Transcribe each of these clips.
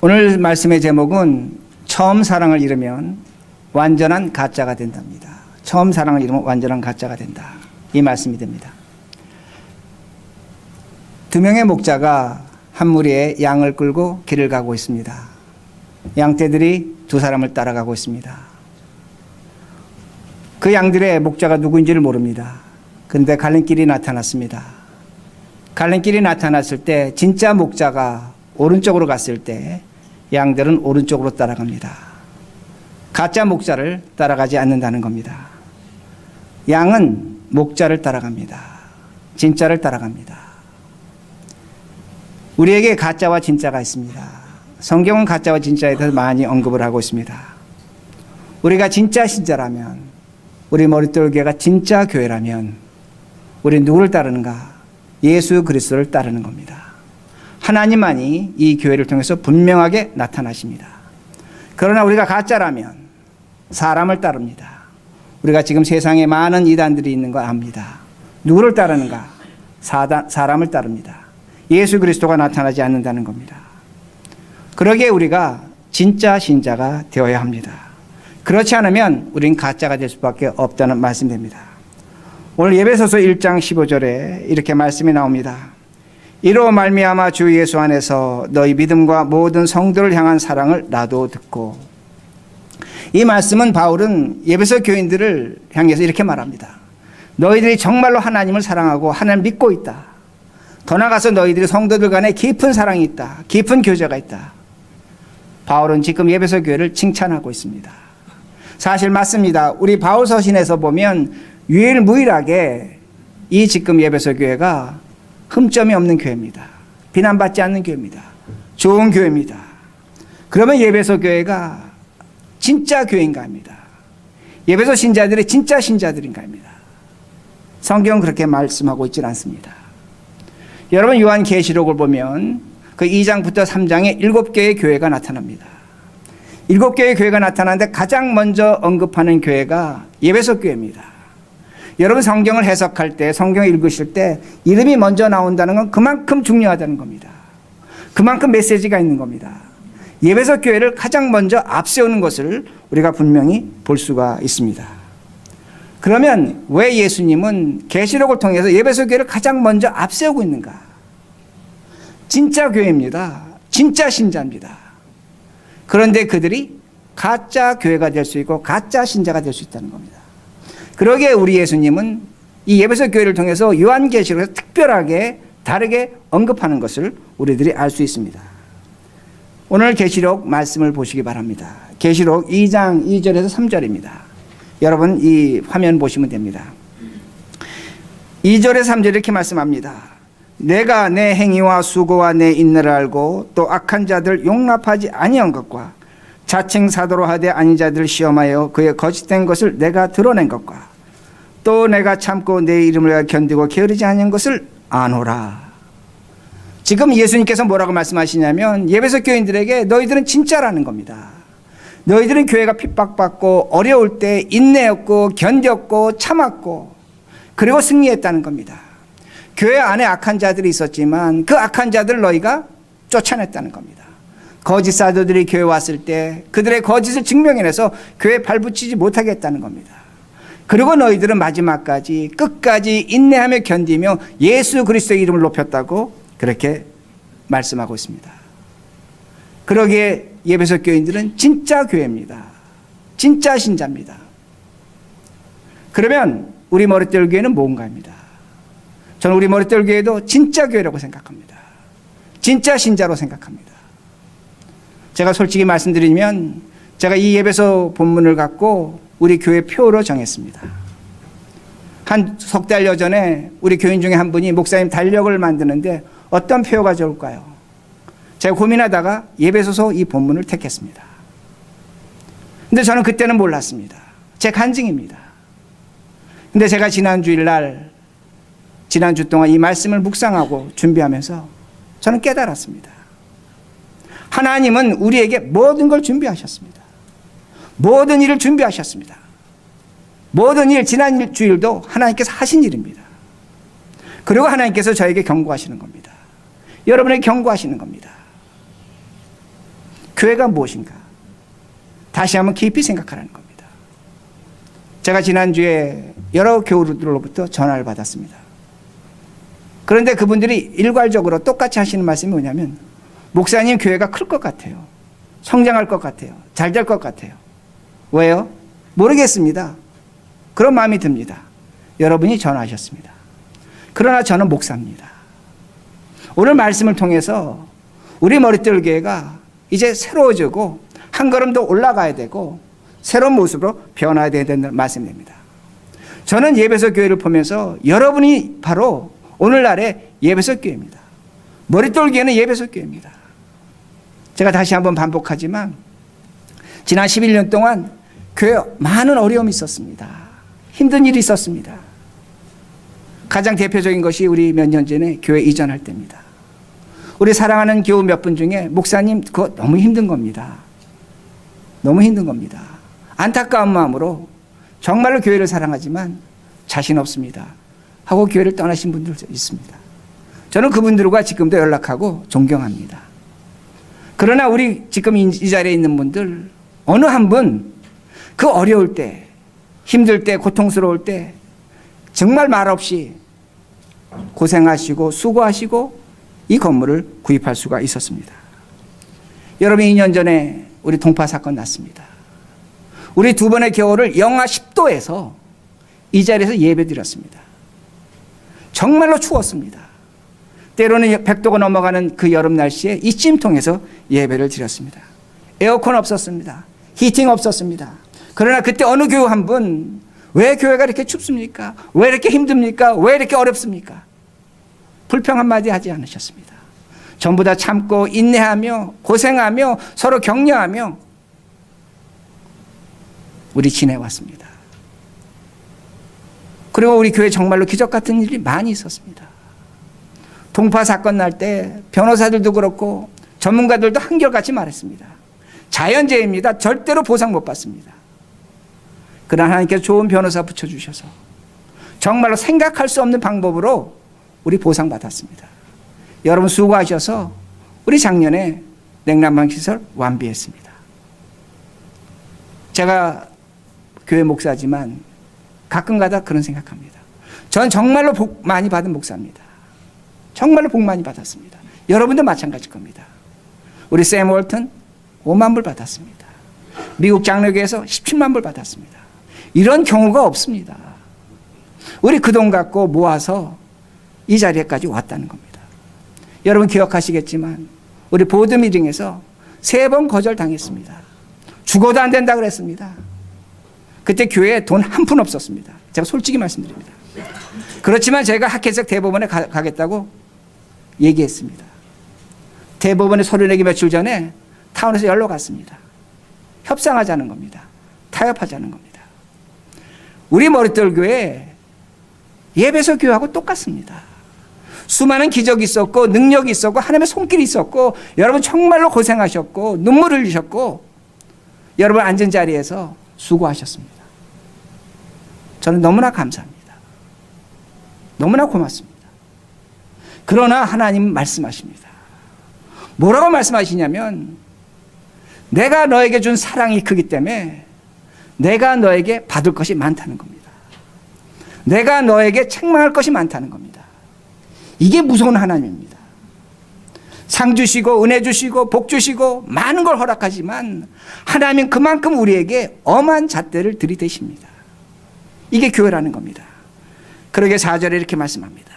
오늘 말씀의 제목은 처음 사랑을 잃으면 완전한 가짜가 된답니다. 처음 사랑을 잃으면 완전한 가짜가 된다. 이 말씀이 됩니다. 두 명의 목자가 한 무리의 양을 끌고 길을 가고 있습니다. 양떼들이 두 사람을 따라가고 있습니다. 그 양들의 목자가 누구인지를 모릅니다. 그런데 갈림길이 나타났습니다. 갈림길이 나타났을 때 진짜 목자가 오른쪽으로 갔을 때 양들은 오른쪽으로 따라갑니다. 가짜 목자를 따라가지 않는다는 겁니다. 양은 목자를 따라갑니다. 진짜를 따라갑니다. 우리에게 가짜와 진짜가 있습니다. 성경은 가짜와 진짜에 대해서 많이 언급을 하고 있습니다. 우리가 진짜 신자라면, 우리 머릿돌 교회가 진짜 교회라면 우리는 누구를 따르는가? 예수 그리스도를 따르는 겁니다. 하나님만이 이 교회를 통해서 분명하게 나타나십니다. 그러나 우리가 가짜라면 사람을 따릅니다. 우리가 지금 세상에 많은 이단들이 있는 거 압니다. 누구를 따르는가? 사람을 따릅니다. 예수 그리스도가 나타나지 않는다는 겁니다. 그러기에 우리가 진짜 신자가 되어야 합니다. 그렇지 않으면 우린 가짜가 될 수밖에 없다는 말씀입니다. 오늘 예배소서 1장 15절에 이렇게 말씀이 나옵니다. 이로 말미암아 주 예수 안에서 너희 믿음과 모든 성도를 향한 사랑을 나도 듣고. 이 말씀은 바울은 예배소 교인들을 향해서 이렇게 말합니다. 너희들이 정말로 하나님을 사랑하고 하나님을 믿고 있다. 더 나아가서 너희들이 성도들 간에 깊은 사랑이 있다. 깊은 교제가 있다. 바울은 지금 예배소 교회를 칭찬하고 있습니다. 사실 맞습니다. 우리 바울 서신에서 보면 유일무이하게 이 지금 예배소 교회가 흠점이 없는 교회입니다. 비난받지 않는 교회입니다. 좋은 교회입니다. 그러면 예배소 교회가 진짜 교회인가 합니다. 예배소 신자들이 진짜 신자들인가 합니다. 성경은 그렇게 말씀하고 있지 않습니다. 여러분 요한계시록을 보면 그 2장부터 3장에 7개의 교회가 나타납니다. 7개의 교회가 나타나는데 가장 먼저 언급하는 교회가 예배소 교회입니다. 여러분 성경을 해석할 때, 성경을 읽으실 때 이름이 먼저 나온다는 건 그만큼 중요하다는 겁니다. 그만큼 메시지가 있는 겁니다. 예배소 교회를 가장 먼저 앞세우는 것을 우리가 분명히 볼 수가 있습니다. 그러면 왜 예수님은 계시록을 통해서 예배소 교회를 가장 먼저 앞세우고 있는가? 진짜 교회입니다. 진짜 신자입니다. 그런데 그들이 가짜 교회가 될 수 있고 가짜 신자가 될 수 있다는 겁니다. 그러기에 우리 예수님은 이 예배소 교회를 통해서 요한계시록에서 특별하게 다르게 언급하는 것을 우리들이 알 수 있습니다. 오늘 계시록 말씀을 보시기 바랍니다. 계시록 2장 2절에서 3절입니다. 여러분 이 화면 보시면 됩니다. 2절에서 3절 이렇게 말씀합니다. 내가 내 행위와 수고와 내 인내를 알고 또 악한 자들 용납하지 아니한 것과 자칭 사도로 하되 아닌 자들을 시험하여 그의 거짓된 것을 내가 드러낸 것과 또 내가 참고 내 이름을 견디고 게으르지 아니한 것을 아노라. 지금 예수님께서 뭐라고 말씀하시냐면 예배소 교인들에게 너희들은 진짜라는 겁니다. 너희들은 교회가 핍박받고 어려울 때 인내했고 견뎠고 참았고 그리고 승리했다는 겁니다. 교회 안에 악한 자들이 있었지만 그 악한 자들을 너희가 쫓아냈다는 겁니다. 거짓 사도들이 교회 왔을 때 그들의 거짓을 증명해내서 교회에 발붙이지 못하게 했다는 겁니다. 그리고 너희들은 마지막까지 끝까지 인내하며 견디며 예수 그리스도의 이름을 높였다고 그렇게 말씀하고 있습니다. 그러기에 예배소 교인들은 진짜 교회입니다. 진짜 신자입니다. 그러면 우리 머릿돌 교회는 뭔가입니다. 저는 우리 머릿돌 교회도 진짜 교회라고 생각합니다. 진짜 신자로 생각합니다. 제가 솔직히 말씀드리면 제가 이 예배소 본문을 갖고 우리 교회 표로 정했습니다. 한 석 달여 전에 우리 교인 중에 한 분이 목사님 달력을 만드는데 어떤 표가 좋을까요? 제가 고민하다가 예배소서 이 본문을 택했습니다. 근데 저는 그때는 몰랐습니다. 제 간증입니다. 근데 제가 지난주 동안 이 말씀을 묵상하고 준비하면서 저는 깨달았습니다. 하나님은 우리에게 모든 걸 준비하셨습니다. 모든 일을 준비하셨습니다. 모든 일, 지난 주일도 하나님께서 하신 일입니다. 그리고 하나님께서 저에게 경고하시는 겁니다. 여러분에게 경고하시는 겁니다. 교회가 무엇인가? 다시 한번 깊이 생각하라는 겁니다. 제가 지난주에 여러 교우들로부터 전화를 받았습니다. 그런데 그분들이 일괄적으로 똑같이 하시는 말씀이 뭐냐면, 목사님, 교회가 클 것 같아요. 성장할 것 같아요. 잘 될 것 같아요. 왜요? 모르겠습니다. 그런 마음이 듭니다. 여러분이 전화하셨습니다. 그러나 저는 목사입니다. 오늘 말씀을 통해서 우리 머릿돌 교회가 이제 새로워지고 한 걸음 더 올라가야 되고 새로운 모습으로 변화해야 된다는 말씀입니다. 저는 예배소 교회를 보면서 여러분이 바로 오늘날의 예배소 교회입니다. 머릿돌 교회는 예배소 교회입니다. 제가 다시 한번 반복하지만 지난 11년 동안 교회에 많은 어려움이 있었습니다. 힘든 일이 있었습니다. 가장 대표적인 것이 우리 몇 년 전에 교회 이전할 때입니다. 우리 사랑하는 교우 몇 분 중에 목사님 그거 너무 힘든 겁니다. 너무 힘든 겁니다. 안타까운 마음으로 정말로 교회를 사랑하지만 자신 없습니다 하고 교회를 떠나신 분들 있습니다. 저는 그분들과 지금도 연락하고 존경합니다. 그러나 우리 지금 이 자리에 있는 분들 어느 한 분 그 어려울 때, 힘들 때, 고통스러울 때 정말 말없이 고생하시고 수고하시고 이 건물을 구입할 수가 있었습니다. 여러분, 2년 전에 우리 동파 사건 났습니다. 우리 두 번의 겨울을 영하 10도에서 이 자리에서 예배 드렸습니다. 정말로 추웠습니다. 때로는 100도가 넘어가는 그 여름 날씨에 이 찜통에서 예배를 드렸습니다. 에어컨 없었습니다. 히팅 없었습니다. 그러나 그때 어느 교우 한 분, 왜 교회가 이렇게 춥습니까? 왜 이렇게 힘듭니까? 왜 이렇게 어렵습니까? 불평 한마디 하지 않으셨습니다. 전부 다 참고 인내하며 고생하며 서로 격려하며 우리 지내왔습니다. 그리고 우리 교회 정말로 기적 같은 일이 많이 있었습니다. 동파 사건 날 때 변호사들도 그렇고 전문가들도 한결같이 말했습니다. 자연재해입니다. 절대로 보상 못 받습니다. 그러나 하나님께서 좋은 변호사 붙여주셔서 정말로 생각할 수 없는 방법으로 우리 보상받았습니다. 여러분 수고하셔서 우리 작년에 냉난방 시설 완비했습니다. 제가 교회 목사지만 가끔가다 그런 생각합니다. 전 정말로 복 많이 받은 목사입니다. 정말로 복 많이 받았습니다. 여러분도 마찬가지일 겁니다. 우리 샘 월튼 5만 불 받았습니다. 미국 장로교에서 17만 불 받았습니다. 이런 경우가 없습니다. 우리 그 돈 갖고 모아서 이 자리에까지 왔다는 겁니다. 여러분 기억하시겠지만 우리 보드 미팅에서 3번 거절당했습니다. 죽어도 안 된다 그랬습니다. 그때 교회에 돈 한 푼 없었습니다. 제가 솔직히 말씀드립니다. 그렇지만 제가 학회석 대법원에 가겠다고 얘기했습니다. 대법원에 서류 내기 며칠 전에 타운에서 연락 갔습니다. 협상하자는 겁니다. 타협하자는 겁니다. 우리 머릿돌 교회 예배소 교회하고 똑같습니다. 수많은 기적이 있었고 능력이 있었고 하나님의 손길이 있었고 여러분 정말로 고생하셨고 눈물 흘리셨고 여러분 앉은 자리에서 수고하셨습니다. 저는 너무나 감사합니다. 너무나 고맙습니다. 그러나 하나님 말씀하십니다. 뭐라고 말씀하시냐면 내가 너에게 준 사랑이 크기 때문에 내가 너에게 받을 것이 많다는 겁니다. 내가 너에게 책망할 것이 많다는 겁니다. 이게 무서운 하나님입니다. 상 주시고 은혜 주시고 복 주시고 많은 걸 허락하지만 하나님은 그만큼 우리에게 엄한 잣대를 들이대십니다. 이게 교회라는 겁니다. 그러게 4절에 이렇게 말씀합니다.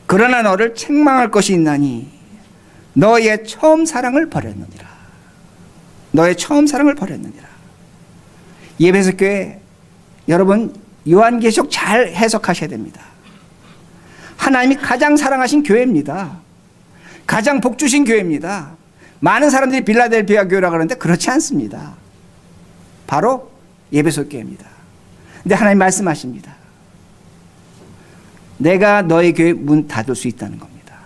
그러나 너를 책망할 것이 있나니 너의 처음 사랑을 버렸느니라. 너의 처음 사랑을 버렸느니라. 예배소 교회 여러분 요한계시록 잘 해석하셔야 됩니다. 하나님이 가장 사랑하신 교회입니다. 가장 복 주신 교회입니다. 많은 사람들이 빌라델피아 교회라고 하는데 그렇지 않습니다. 바로 예배소 교회입니다. 근데 하나님 말씀하십니다. 내가 너의 교회 문 닫을 수 있다는 겁니다.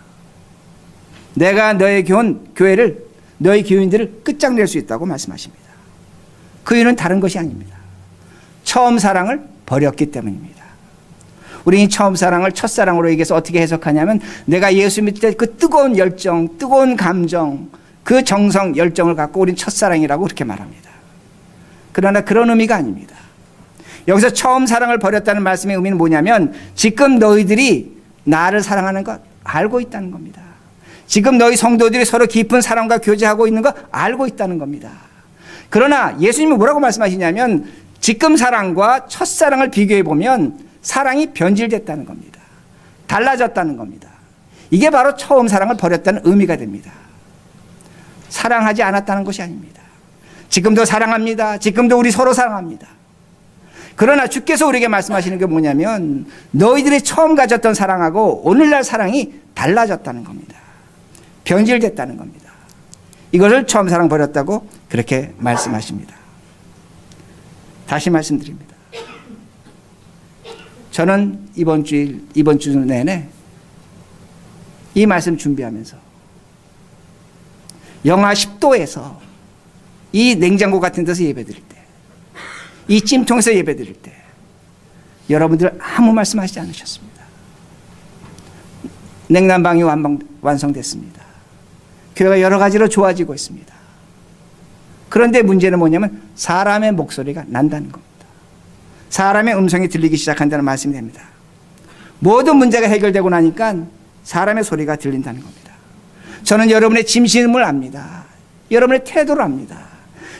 내가 너의 교회를 너의 교인들을 끝장낼 수 있다고 말씀하십니다. 그 이유는 다른 것이 아닙니다. 처음 사랑을 버렸기 때문입니다. 우리 처음 사랑을 첫사랑으로 얘기해서 어떻게 해석하냐면 내가 예수 믿을 때 그 뜨거운 열정, 뜨거운 감정, 그 정성, 열정을 갖고 우린 첫사랑이라고 그렇게 말합니다. 그러나 그런 의미가 아닙니다. 여기서 처음 사랑을 버렸다는 말씀의 의미는 뭐냐면 지금 너희들이 나를 사랑하는 것 알고 있다는 겁니다. 지금 너희 성도들이 서로 깊은 사랑과 교제하고 있는 거 알고 있다는 겁니다. 그러나 예수님은 뭐라고 말씀하시냐면 지금 사랑과 첫사랑을 비교해 보면 사랑이 변질됐다는 겁니다. 달라졌다는 겁니다. 이게 바로 처음 사랑을 버렸다는 의미가 됩니다. 사랑하지 않았다는 것이 아닙니다. 지금도 사랑합니다. 지금도 우리 서로 사랑합니다. 그러나 주께서 우리에게 말씀하시는 게 뭐냐면 너희들이 처음 가졌던 사랑하고 오늘날 사랑이 달라졌다는 겁니다. 변질됐다는 겁니다. 이것을 처음 사랑 버렸다고 그렇게 말씀하십니다. 다시 말씀드립니다. 저는 이번 주 내내 이 말씀 준비하면서 영하 10도에서 이 냉장고 같은 데서 예배드릴 때, 이 찜통에서 예배드릴 때 여러분들 아무 말씀하시지 않으셨습니다. 냉난방이 완성됐습니다. 교회가 여러 가지로 좋아지고 있습니다. 그런데 문제는 뭐냐면 사람의 목소리가 난다는 겁니다. 사람의 음성이 들리기 시작한다는 말씀이 됩니다. 모든 문제가 해결되고 나니까 사람의 소리가 들린다는 겁니다. 저는 여러분의 진심을 압니다. 여러분의 태도를 압니다.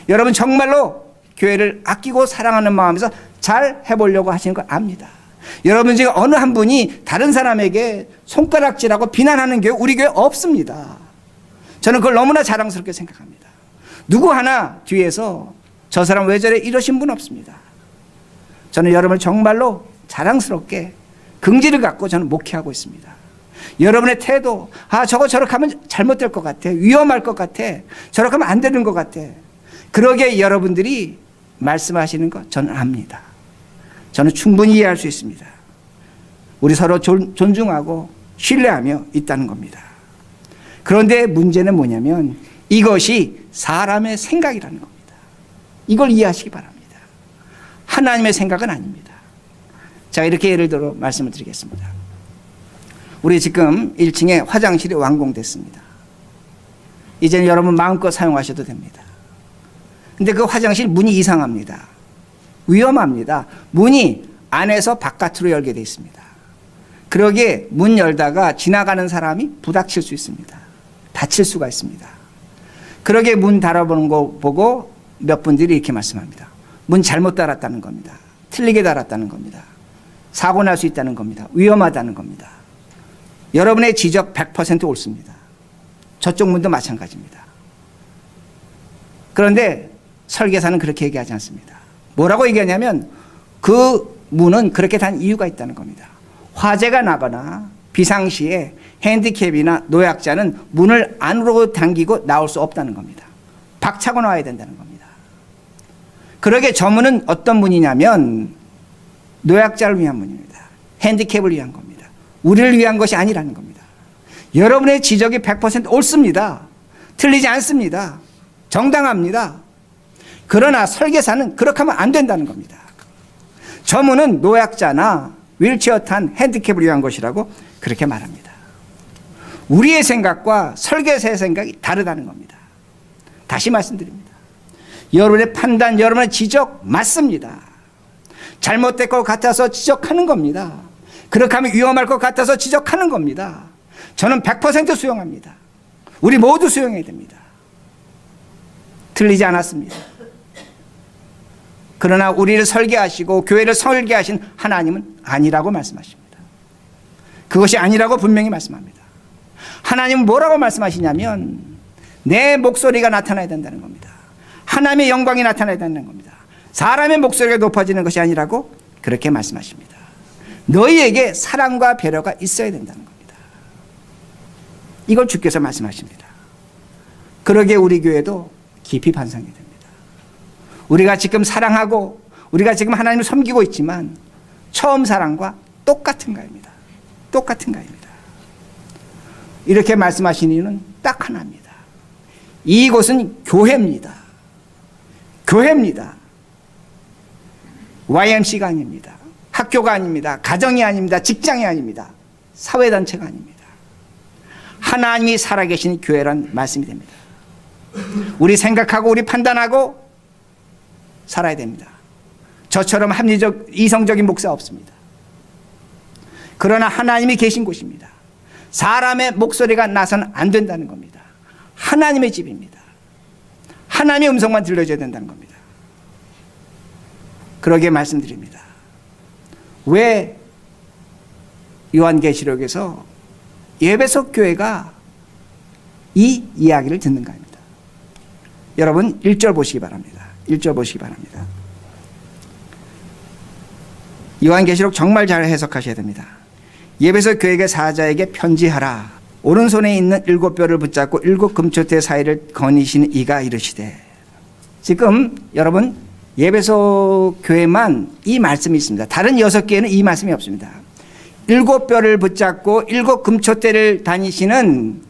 여러분 정말로 교회를 아끼고 사랑하는 마음에서 잘 해보려고 하시는 걸 압니다. 여러분 중에 어느 한 분이 다른 사람에게 손가락질하고 비난하는 교회, 우리 교회 없습니다. 저는 그걸 너무나 자랑스럽게 생각합니다. 누구 하나 뒤에서 저 사람 왜 저래 이러신 분 없습니다. 저는 여러분을 정말로 자랑스럽게 긍지를 갖고 저는 목회하고 있습니다. 여러분의 태도, 저거 저렇게 하면 잘못될 것 같아, 위험할 것 같아, 저렇게 하면 안 되는 것 같아, 그러게 여러분들이 말씀하시는 거 저는 압니다. 저는 충분히 이해할 수 있습니다. 우리 서로 존중하고 신뢰하며 있다는 겁니다. 그런데 문제는 뭐냐면 이것이 사람의 생각이라는 겁니다. 이걸 이해하시기 바랍니다. 하나님의 생각은 아닙니다. 자, 이렇게 예를 들어 말씀을 드리겠습니다. 우리 지금 1층에 화장실이 완공됐습니다. 이제는 여러분 마음껏 사용하셔도 됩니다. 근데 그 화장실 문이 이상합니다. 위험합니다. 문이 안에서 바깥으로 열게 되어 있습니다. 그러기에 문 열다가 지나가는 사람이 부닥칠 수 있습니다. 다칠 수가 있습니다. 그러기에 문 달아보는 거 보고 몇 분들이 이렇게 말씀합니다. 문 잘못 달았다는 겁니다. 틀리게 달았다는 겁니다. 사고 날 수 있다는 겁니다. 위험하다는 겁니다. 여러분의 지적 100% 옳습니다. 저쪽 문도 마찬가지입니다. 그런데 설계사는 그렇게 얘기하지 않습니다. 뭐라고 얘기하냐면 그 문은 그렇게 단 이유가 있다는 겁니다. 화재가 나거나 비상시에 핸디캡이나 노약자는 문을 안으로 당기고 나올 수 없다는 겁니다. 박차고 나와야 된다는 겁니다. 그러게 저 문은 어떤 문이냐면 노약자를 위한 문입니다. 핸디캡을 위한 겁니다. 우리를 위한 것이 아니라는 겁니다. 여러분의 지적이 100% 옳습니다. 틀리지 않습니다. 정당합니다. 그러나 설계사는 그렇게 하면 안 된다는 겁니다. 저 문은 노약자나 휠체어 탄 핸디캡을 위한 것이라고 그렇게 말합니다. 우리의 생각과 설계사의 생각이 다르다는 겁니다. 다시 말씀드립니다. 여러분의 판단, 여러분의 지적 맞습니다. 잘못될 것 같아서 지적하는 겁니다. 그렇게 하면 위험할 것 같아서 지적하는 겁니다. 저는 100% 수용합니다. 우리 모두 수용해야 됩니다. 틀리지 않았습니다. 그러나 우리를 설계하시고 교회를 설계하신 하나님은 아니라고 말씀하십니다. 그것이 아니라고 분명히 말씀합니다. 하나님은 뭐라고 말씀하시냐면 내 목소리가 나타나야 된다는 겁니다. 하나님의 영광이 나타나야 된다는 겁니다. 사람의 목소리가 높아지는 것이 아니라고 그렇게 말씀하십니다. 너희에게 사랑과 배려가 있어야 된다는 겁니다. 이걸 주께서 말씀하십니다. 그러기에 우리 교회도 깊이 반성이 됩니다. 우리가 지금 사랑하고 우리가 지금 하나님을 섬기고 있지만 처음 사랑과 똑같은가입니다. 똑같은가입니다. 이렇게 말씀하신 이유는 딱 하나입니다. 이곳은 교회입니다. 교회입니다. YMC가 아닙니다. 학교가 아닙니다. 가정이 아닙니다. 직장이 아닙니다. 사회단체가 아닙니다. 하나님이 살아계신 교회란 말씀이 됩니다. 우리 생각하고 우리 판단하고 살아야 됩니다. 저처럼 합리적, 이성적인 목사 없습니다. 그러나 하나님이 계신 곳입니다. 사람의 목소리가 나서는 안 된다는 겁니다. 하나님의 집입니다. 하나님의 음성만 들려줘야 된다는 겁니다. 그러기에 말씀드립니다. 왜 요한계시록에서 에베소 교회가 이 이야기를 듣는가 합니다. 여러분 1절 보시기 바랍니다. 1절 보시기 바랍니다. 요한계시록 정말 잘 해석하셔야 됩니다. 에베소 교회의 사자에게 편지하라. 오른손에 있는 7뼈를 붙잡고 7 금초대 사이를 거니시는 이가 이르시되. 지금 여러분 에베소 교회만 이 말씀이 있습니다. 다른 6교회는 이 말씀이 없습니다. 7뼈를 붙잡고 7 금초대를 다니시는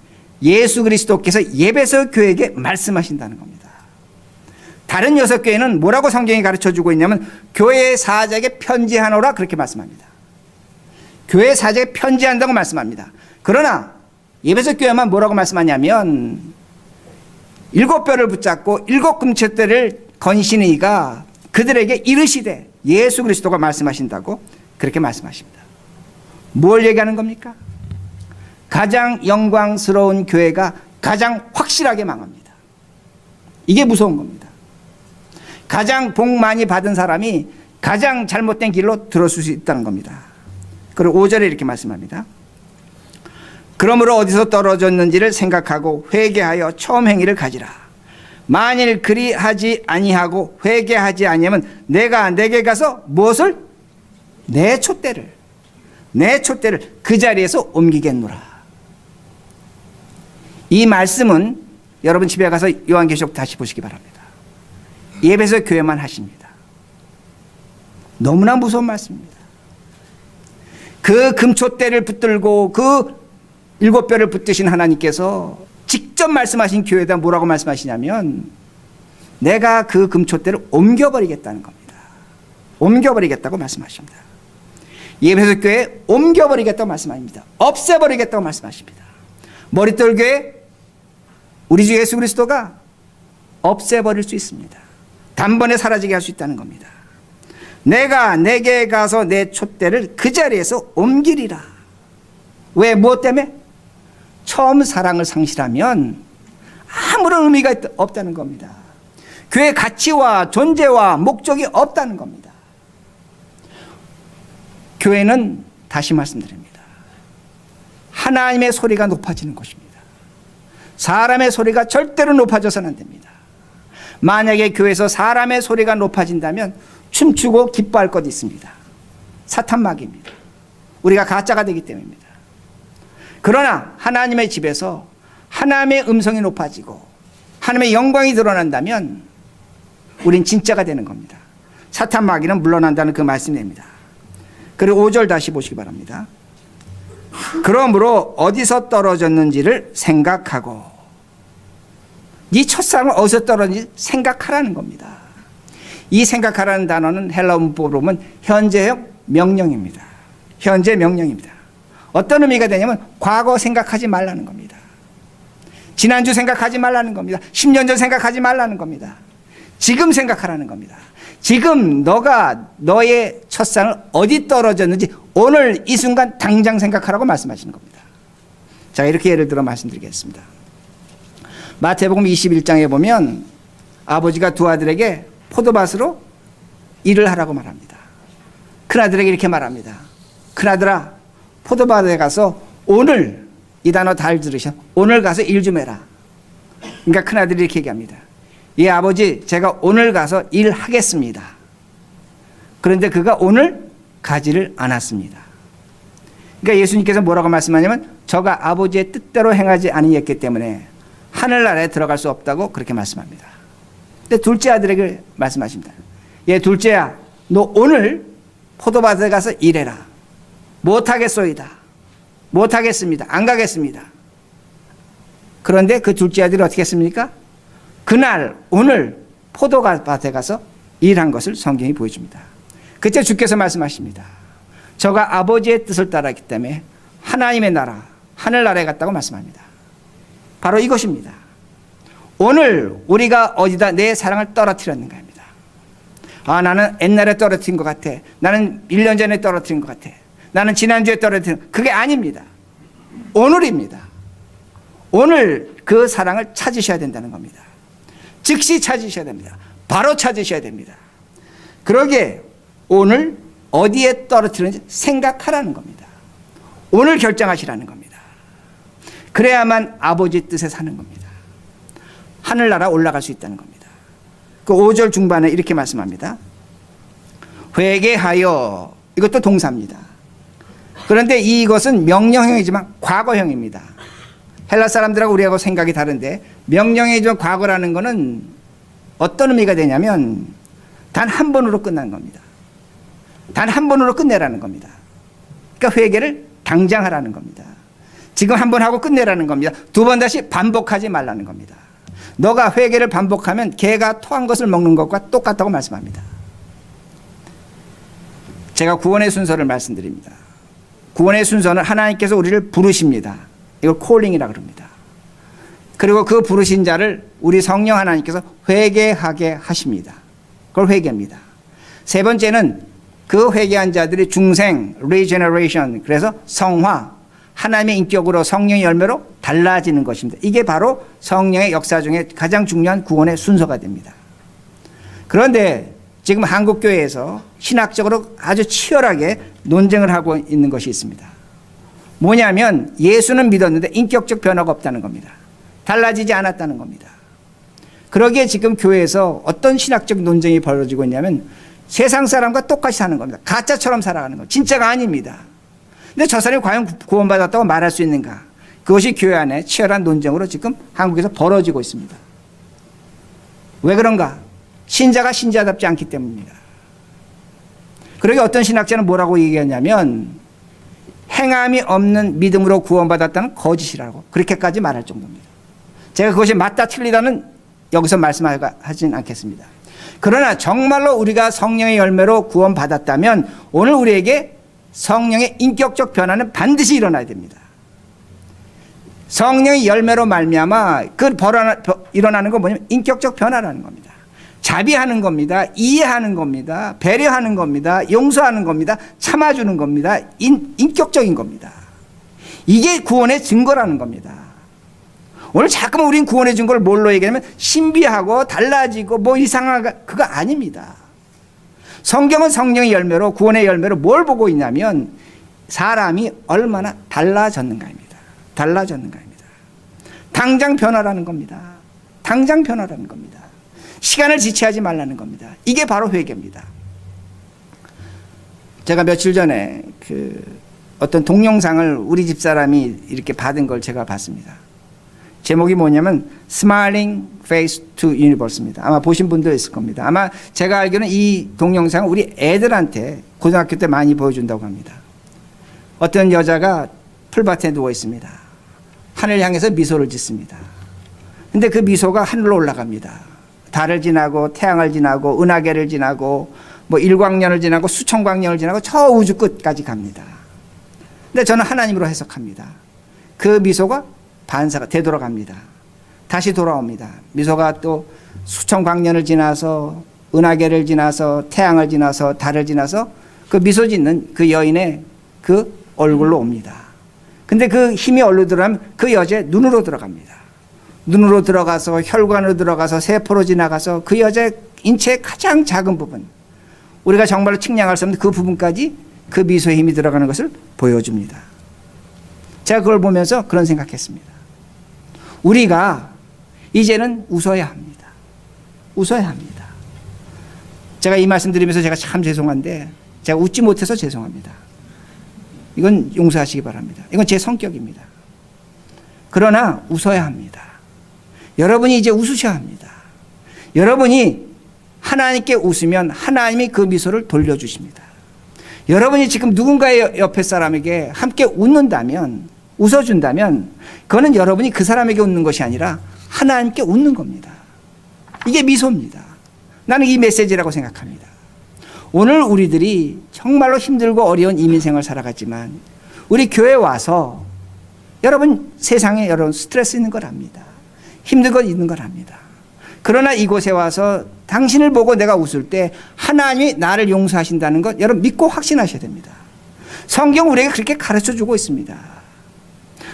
예수 그리스도께서 에베소 교회에게 말씀하신다는 겁니다. 다른 6교회는 뭐라고 성경이 가르쳐주고 있냐면 교회의 사자에게 편지하노라 그렇게 말씀합니다. 교회의 사자에게 편지한다고 말씀합니다. 그러나 에베소 교회만 뭐라고 말씀하냐면 7뼈를 붙잡고 7 금초대를 거니시는 이가 그들에게 이르시되, 예수 그리스도가 말씀하신다고 그렇게 말씀하십니다. 뭘 얘기하는 겁니까? 가장 영광스러운 교회가 가장 확실하게 망합니다. 이게 무서운 겁니다. 가장 복 많이 받은 사람이 가장 잘못된 길로 들어설 수 있다는 겁니다. 그리고 5절에 이렇게 말씀합니다. 그러므로 어디서 떨어졌는지를 생각하고 회개하여 처음 행위를 가지라. 만일 그리하지 아니하고 회개하지 아니하면 내가 내게 가서 무엇을? 내 촛대를 그 자리에서 옮기겠노라. 이 말씀은 여러분 집에 가서 요한계시록 다시 보시기 바랍니다. 에베소 교회만 하십니다. 너무나 무서운 말씀입니다. 그 금촛대를 붙들고 그 7뼈를 붙드신 하나님께서 직접 말씀하신 교회에다 뭐라고 말씀하시냐면 내가 그 금촛대를 옮겨버리겠다는 겁니다. 옮겨버리겠다고 말씀하십니다. 에베소 교회 옮겨버리겠다고 말씀합니다. 없애버리겠다고 말씀하십니다. 머릿돌 교회 우리 주 예수 그리스도가 없애버릴 수 있습니다. 단번에 사라지게 할 수 있다는 겁니다. 내가 내게 가서 내 촛대를 그 자리에서 옮기리라. 왜? 무엇 때문에? 처음 사랑을 상실하면 아무런 의미가 없다는 겁니다. 교회의 가치와 존재와 목적이 없다는 겁니다. 교회는 다시 말씀드립니다. 하나님의 소리가 높아지는 곳입니다. 사람의 소리가 절대로 높아져서는 안 됩니다. 만약에 교회에서 사람의 소리가 높아진다면 춤추고 기뻐할 것 있습니다. 사탄막입니다. 우리가 가짜가 되기 때문입니다. 그러나 하나님의 집에서 하나님의 음성이 높아지고 하나님의 영광이 드러난다면 우린 진짜가 되는 겁니다. 사탄마귀는 물러난다는 그 말씀입니다. 그리고 5절 다시 보시기 바랍니다. 그러므로 어디서 떨어졌는지를 생각하고, 네 첫사랑은 어디서 떨어졌는지 생각하라는 겁니다. 이 생각하라는 단어는 헬라어 문법으로 보면 현재형 명령입니다. 현재 명령입니다. 어떤 의미가 되냐면 과거 생각하지 말라는 겁니다. 지난주 생각하지 말라는 겁니다. 10년 전 생각하지 말라는 겁니다. 지금 생각하라는 겁니다. 지금 너가 너의 첫사랑을 어디 떨어졌는지 오늘 이 순간 당장 생각하라고 말씀하시는 겁니다. 자, 이렇게 예를 들어 말씀드리겠습니다. 마태복음 21장에 보면 아버지가 두 아들에게 포도밭으로 일을 하라고 말합니다. 큰아들에게 이렇게 말합니다. 큰아들아, 포도밭에 가서 오늘, 이 단어 잘 들으셔, 오늘 가서 일 좀 해라. 그러니까 큰아들이 이렇게 얘기합니다. 예, 아버지, 제가 오늘 가서 일하겠습니다. 그런데 그가 오늘 가지를 않았습니다. 그러니까 예수님께서 뭐라고 말씀하냐면 저가 아버지의 뜻대로 행하지 아니했기 때문에 하늘나라에 들어갈 수 없다고 그렇게 말씀합니다. 근데 둘째 아들에게 말씀하십니다. 예, 둘째야, 너 오늘 포도밭에 가서 일해라. 못하겠소이다. 못하겠습니다. 안 가겠습니다. 그런데 그 둘째 아들이 어떻게 했습니까? 그날 오늘 포도밭에 가서 일한 것을 성경이 보여줍니다. 그때 주께서 말씀하십니다. 저가 아버지의 뜻을 따랐기 때문에 하나님의 나라, 하늘나라에 갔다고 말씀합니다. 바로 이것입니다. 오늘 우리가 어디다 내 사랑을 떨어뜨렸는가 합니다. 아, 나는 옛날에 떨어뜨린 것 같아. 나는 1년 전에 떨어뜨린 것 같아. 나는 지난주에 떨어뜨린, 그게 아닙니다. 오늘입니다. 오늘 그 사랑을 찾으셔야 된다는 겁니다. 즉시 찾으셔야 됩니다. 바로 찾으셔야 됩니다. 그러게 오늘 어디에 떨어뜨리는지 생각하라는 겁니다. 오늘 결정하시라는 겁니다. 그래야만 아버지 뜻에 사는 겁니다. 하늘나라 올라갈 수 있다는 겁니다. 그 5절 중반에 이렇게 말씀합니다. 회개하여, 이것도 동사입니다. 그런데 이것은 명령형이지만 과거형입니다. 헬라 사람들하고 우리하고 생각이 다른데, 명령형이지만 과거라는 것은 어떤 의미가 되냐면 단 한 번으로 끝난 겁니다. 단 한 번으로 끝내라는 겁니다. 그러니까 회개를 당장 하라는 겁니다. 지금 한 번 하고 끝내라는 겁니다. 두 번 다시 반복하지 말라는 겁니다. 너가 회개를 반복하면 개가 토한 것을 먹는 것과 똑같다고 말씀합니다. 제가 구원의 순서를 말씀드립니다. 구원의 순서는 하나님께서 우리를 부르십니다. 이걸 콜링이라고 그럽니다. 그리고 그 부르신 자를 우리 성령 하나님께서 회개하게 하십니다. 그걸 회개입니다. 세 번째는 그 회개한 자들이 중생, regeneration, 그래서 성화, 하나님의 인격으로 성령의 열매로 달라지는 것입니다. 이게 바로 성령의 역사 중에 가장 중요한 구원의 순서가 됩니다. 그런데 지금 한국교회에서 신학적으로 아주 치열하게 논쟁을 하고 있는 것이 있습니다. 뭐냐면 예수는 믿었는데 인격적 변화가 없다는 겁니다. 달라지지 않았다는 겁니다. 그러기에 지금 교회에서 어떤 신학적 논쟁이 벌어지고 있냐면 세상 사람과 똑같이 사는 겁니다. 가짜처럼 살아가는 거. 진짜가 아닙니다. 근데 저 사람이 과연 구원받았다고 말할 수 있는가? 그것이 교회 안에 치열한 논쟁으로 지금 한국에서 벌어지고 있습니다. 왜 그런가? 신자가 신자답지 않기 때문입니다. 그러게 어떤 신학자는 뭐라고 얘기했냐면 행함이 없는 믿음으로 구원받았다는 거짓이라고 그렇게까지 말할 정도입니다. 제가 그것이 맞다 틀리다는 여기서 말씀하진 않겠습니다. 그러나 정말로 우리가 성령의 열매로 구원받았다면 오늘 우리에게 성령의 인격적 변화는 반드시 일어나야 됩니다. 성령의 열매로 말미암아 일어나는 건 뭐냐면 인격적 변화라는 겁니다. 자비하는 겁니다. 이해하는 겁니다. 배려하는 겁니다. 용서하는 겁니다. 참아주는 겁니다. 인격적인 겁니다. 이게 구원의 증거라는 겁니다. 오늘 자꾸만 우린 구원의 증거를 뭘로 얘기하면 신비하고 달라지고 뭐 이상하가 그거 아닙니다. 성경은 성령의 열매로 구원의 열매로 뭘 보고 있냐면 사람이 얼마나 달라졌는가입니다. 달라졌는가입니다. 당장 변화라는 겁니다. 당장 변화라는 겁니다. 시간을 지체하지 말라는 겁니다. 이게 바로 회개입니다. 제가 며칠 전에 어떤 동영상을 우리 집사람이 이렇게 받은 걸 제가 봤습니다. 제목이 뭐냐면 Smiling Face to Universe입니다. 아마 보신 분도 있을 겁니다. 아마 제가 알기로는 이 동영상은 우리 애들한테 고등학교 때 많이 보여준다고 합니다. 어떤 여자가 풀밭에 누워 있습니다. 하늘 향해서 미소를 짓습니다. 근데 그 미소가 하늘로 올라갑니다. 달을 지나고 태양을 지나고 은하계를 지나고 뭐 일광년을 지나고 수천광년을 지나고 저 우주 끝까지 갑니다. 근데 저는 하나님으로 해석합니다. 그 미소가 반사가 되돌아갑니다. 다시 돌아옵니다. 미소가 또 수천광년을 지나서 은하계를 지나서 태양을 지나서 달을 지나서 그 미소 짓는 그 여인의 그 얼굴로 옵니다. 근데 그 힘이 얼로 들어가면 그 여자의 눈으로 들어갑니다. 눈으로 들어가서 혈관으로 들어가서 세포로 지나가서 그 여자의 인체의 가장 작은 부분, 우리가 정말로 측량할 수 없는 그 부분까지 그 미소의 힘이 들어가는 것을 보여줍니다. 제가 그걸 보면서 그런 생각했습니다. 우리가 이제는 웃어야 합니다. 웃어야 합니다. 제가 이 말씀 드리면서 제가 참 죄송한데 제가 웃지 못해서 죄송합니다. 이건 용서하시기 바랍니다. 이건 제 성격입니다. 그러나 웃어야 합니다. 여러분이 이제 웃으셔야 합니다. 여러분이 하나님께 웃으면 하나님이 그 미소를 돌려주십니다. 여러분이 지금 누군가의 옆에 사람에게 함께 웃는다면, 웃어준다면 그거는 여러분이 그 사람에게 웃는 것이 아니라 하나님께 웃는 겁니다. 이게 미소입니다. 나는 이 메시지라고 생각합니다. 오늘 우리들이 정말로 힘들고 어려운 이민생을 살아갔지만 우리 교회에 와서 여러분 세상에 여러분 스트레스 있는 걸 압니다. 힘든 건 있는 걸 압니다. 그러나 이곳에 와서 당신을 보고 내가 웃을 때 하나님이 나를 용서하신다는 것 여러분 믿고 확신하셔야 됩니다. 성경 우리에게 그렇게 가르쳐주고 있습니다.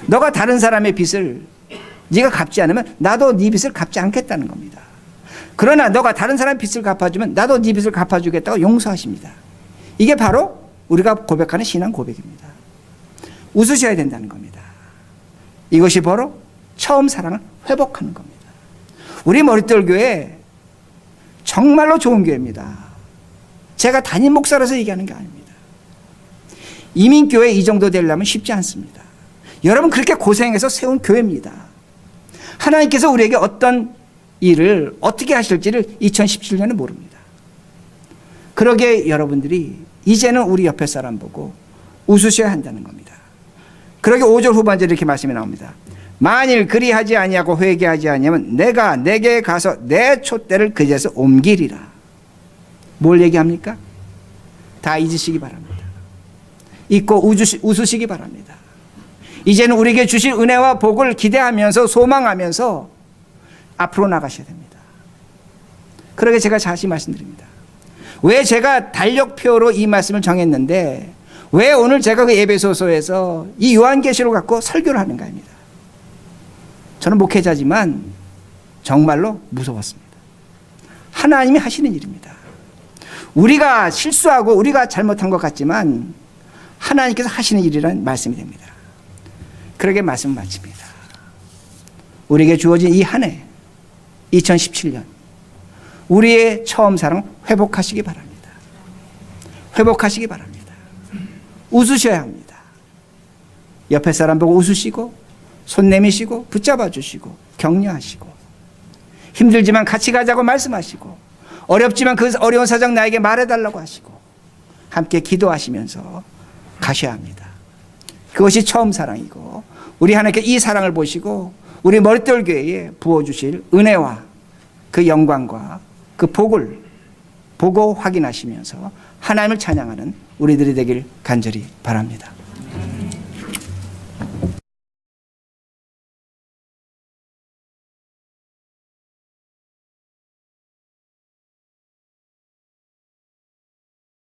너가 다른 사람의 빚을 네가 갚지 않으면 나도 네 빚을 갚지 않겠다는 겁니다. 그러나 너가 다른 사람의 빚을 갚아주면 나도 네 빚을 갚아주겠다고 용서하십니다. 이게 바로 우리가 고백하는 신앙 고백입니다. 웃으셔야 된다는 겁니다. 이것이 바로 처음 사랑을 회복하는 겁니다. 우리 머릿돌 교회 정말로 좋은 교회입니다. 제가 담임 목사라서 얘기하는 게 아닙니다. 이민교회 이 정도 되려면 쉽지 않습니다. 여러분 그렇게 고생해서 세운 교회입니다. 하나님께서 우리에게 어떤 일을 어떻게 하실지를 2017년에 모릅니다. 그러기에 여러분들이 이제는 우리 옆에 사람 보고 웃으셔야 한다는 겁니다. 그러게 5절 후반절에 이렇게 말씀이 나옵니다. 만일 그리하지 아니하고 회개하지 아니하면 내가 내게 가서 내 촛대를 그 자리에서 옮기리라. 뭘 얘기합니까? 다 잊으시기 바랍니다. 잊고 웃으시기 바랍니다. 이제는 우리에게 주실 은혜와 복을 기대하면서 소망하면서 앞으로 나가셔야 됩니다. 그러게 제가 다시 말씀드립니다. 왜 제가 달력표로 이 말씀을 정했는데 왜 오늘 제가 그 에베소서에서 이 요한계시록 갖고 설교를 하는가입니다. 저는 목회자지만 정말로 무서웠습니다. 하나님이 하시는 일입니다. 우리가 실수하고 우리가 잘못한 것 같지만 하나님께서 하시는 일이라는 말씀이 됩니다. 그러게 말씀을 마칩니다. 우리에게 주어진 이 한 해 2017년 우리의 처음 사랑 회복하시기 바랍니다. 회복하시기 바랍니다. 웃으셔야 합니다. 옆에 사람 보고 웃으시고 손 내미시고 붙잡아 주시고 격려하시고 힘들지만 같이 가자고 말씀하시고 어렵지만 그 어려운 사정 나에게 말해달라고 하시고 함께 기도하시면서 가셔야 합니다. 그것이 처음 사랑이고 우리 하나님께 이 사랑을 보시고 우리 머릿돌 교회에 부어주실 은혜와 그 영광과 그 복을 보고 확인하시면서 하나님을 찬양하는 우리들이 되길 간절히 바랍니다.